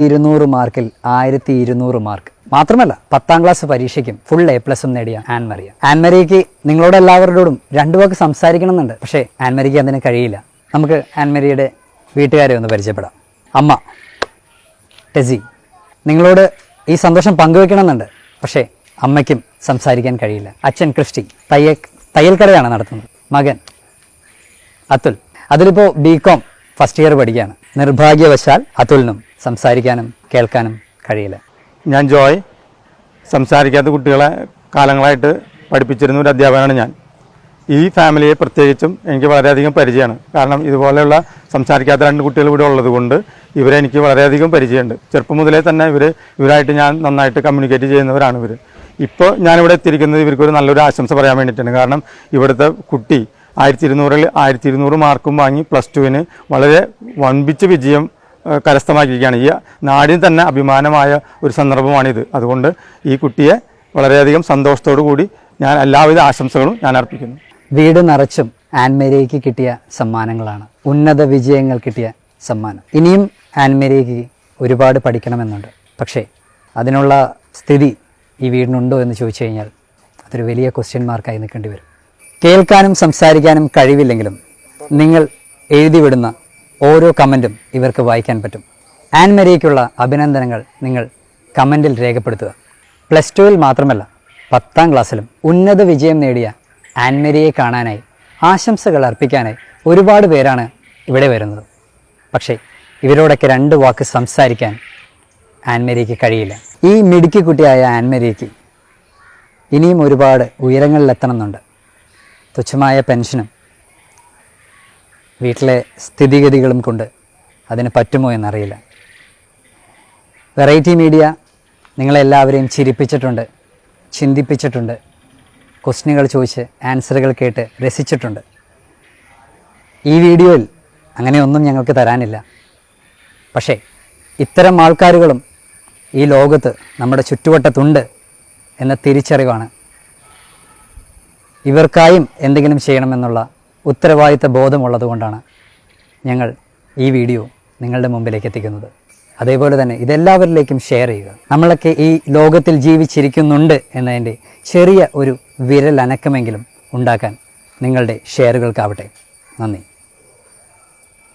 200 മാർക്കിൽ 1200 മാർക്ക് മാത്രമല്ല 10ാം class പരീക്ഷയ്ക്കും full A+ നേടിയ ആൻമരിയ. ആൻമരിയയ്ക്ക് നിങ്ങളോട് എല്ലാവരോടും രണ്ടു വാക്ക് സംസാരിക്കണമെന്നുണ്ട്. പക്ഷേ ആൻമരിയയ്ക്ക് അതിന് കഴിയില്ല. നമുക്ക് ആൻമരിയയുടെ വീട്ടുകാരെ ഒന്ന് പരിചയപ്പെടാം. അമ്മ ടെസി, നിങ്ങളോട് ഈ സന്തോഷം പങ്കുവെക്കണമെന്നുണ്ട്. പക്ഷേ അമ്മയ്ക്കും സംസാരിക്കാൻ കഴിയില്ല. അച്ഛൻ ക്രിസ്റ്റി തയ്യൽക്കടയാണ് നടത്തുന്നത്. മകൻ അതുൽ, അതിലിപ്പോൾ BCom ഫസ്റ്റ് ഇയർ പഠിക്കുകയാണ്. നിർഭാഗ്യവശാൽ അതുലിനും സംസാരിക്കാനും കേൾക്കാനും കഴിയില്ല. ഞാൻ ജോയ്, സംസാരിക്കാത്ത കുട്ടികളെ കാലങ്ങളായിട്ട് പഠിപ്പിച്ചിരുന്ന ഒരു അധ്യാപകനാണ് ഞാൻ. ഈ ഫാമിലിയെ പ്രത്യേകിച്ചും എനിക്ക് വളരെയധികം പരിചയമാണ്. കാരണം ഇതുപോലെയുള്ള സംസാരിക്കാത്ത 2 കുട്ടികൾ ഇവിടെ ഉള്ളത് കൊണ്ട് ഇവരെ എനിക്ക് വളരെയധികം പരിചയമുണ്ട്. ചെറുപ്പം മുതലേ തന്നെ ഇവരായിട്ട് ഞാൻ നന്നായിട്ട് കമ്മ്യൂണിക്കേറ്റ് ചെയ്യുന്നവരാണ് ഇവർ. ഇപ്പോൾ ഞാനിവിടെ എത്തിയിരിക്കുന്നത് ഇവർക്കൊരു നല്ലൊരു ആശംസ പറയാൻ വേണ്ടിയിട്ടാണ്. കാരണം ഇവിടുത്തെ കുട്ടി 1200-ൽ 1200 മാർക്കും വാങ്ങി +2-ന് വളരെ വൻപിച്ച വിജയം കരസ്ഥമാക്കിയിരിക്കുകയാണ്. ഈ നാടിന് തന്നെ അഭിമാനമായ ഒരു സന്ദർഭമാണിത്. അതുകൊണ്ട് ഈ കുട്ടിയെ വളരെയധികം സന്തോഷത്തോടു കൂടി ഞാൻ എല്ലാവിധ ആശംസകളും ഞാൻ അർപ്പിക്കുന്നു. വീട് നിറച്ചും ആൻമരിയയ്ക്ക് കിട്ടിയ സമ്മാനങ്ങളാണ്, ഉന്നത വിജയങ്ങൾ കിട്ടിയ സമ്മാനം. ഇനിയും ആൻമരിയയ്ക്ക് ഒരുപാട് പഠിക്കണമെന്നുണ്ട്. പക്ഷേ അതിനുള്ള സ്ഥിതി ഈ വീടിനുണ്ടോ എന്ന് ചോദിച്ചു കഴിഞ്ഞാൽ അതൊരു വലിയ ക്വസ്റ്റ്യൻ മാർക്കായി നിൽക്കേണ്ടി വരും. കേൾക്കാനും സംസാരിക്കാനും കഴിവില്ലെങ്കിലും നിങ്ങൾ എഴുതി വിടുന്ന ഓരോ കമൻറ്റും ഇവർക്ക് വായിക്കാൻ പറ്റും. ആൻമരിയയ്ക്കുള്ള അഭിനന്ദനങ്ങൾ നിങ്ങൾ കമൻറ്റിൽ രേഖപ്പെടുത്തുക. +2-ൽ മാത്രമല്ല 10ാം ക്ലാസ്സിലും ഉന്നത വിജയം നേടിയ ആൻമരിയയെ കാണാനായി ആശംസകൾ അർപ്പിക്കാനായി ഒരുപാട് പേരാണ് ഇവിടെ വരുന്നത്. പക്ഷേ ഇവരോടൊക്കെ 2 വാക്ക് സംസാരിക്കാൻ ആൻമരിയയ്ക്ക് കഴിയില്ല. ഈ മിടുക്കി കുട്ടിയായ ആൻമരിയയ്ക്ക് ഇനിയും ഒരുപാട് ഉയരങ്ങളിലെത്തണമെന്നുണ്ട്. തുച്ഛമായ പെൻഷനും വീട്ടിലെ സ്ഥിതിഗതികളും കൊണ്ട് അതിന് പറ്റുമോ എന്നറിയില്ല. വെറൈറ്റി മീഡിയ നിങ്ങളെല്ലാവരെയും ചിരിപ്പിച്ചിട്ടുണ്ട്, ചിന്തിപ്പിച്ചിട്ടുണ്ട്, ക്വസ്റ്റ്യനുകൾ ചോദിച്ച് ആൻസറുകൾ കേട്ട് രസിച്ചിട്ടുണ്ട്. ഈ വീഡിയോയിൽ അങ്ങനെയൊന്നും ഞങ്ങൾക്ക് തരാനില്ല. പക്ഷേ ഇത്തരം ആൾക്കാരുകളും ഈ ലോകത്ത് നമ്മുടെ ചുറ്റുവട്ടത്തുണ്ട് എന്ന തിരിച്ചറിവാണ്. ഇവർക്കായും എന്തെങ്കിലും ചെയ്യണമെന്നുള്ള ഉത്തരവാദിത്ത ബോധമുള്ളതുകൊണ്ടാണ് ഞങ്ങൾ ഈ വീഡിയോ നിങ്ങളുടെ മുമ്പിലേക്ക് എത്തിക്കുന്നത്. അതേപോലെ തന്നെ ഇതെല്ലാവരിലേക്കും ഷെയർ ചെയ്യുക. നമ്മളൊക്കെ ഈ ലോകത്തിൽ ജീവിച്ചിരിക്കുന്നുണ്ട് എന്നതിൻ്റെ ചെറിയ ഒരു വിരലനക്കമെങ്കിലും ഉണ്ടാക്കാൻ നിങ്ങളുടെ ഷെയറുകൾക്കാവട്ടെ. നന്ദി.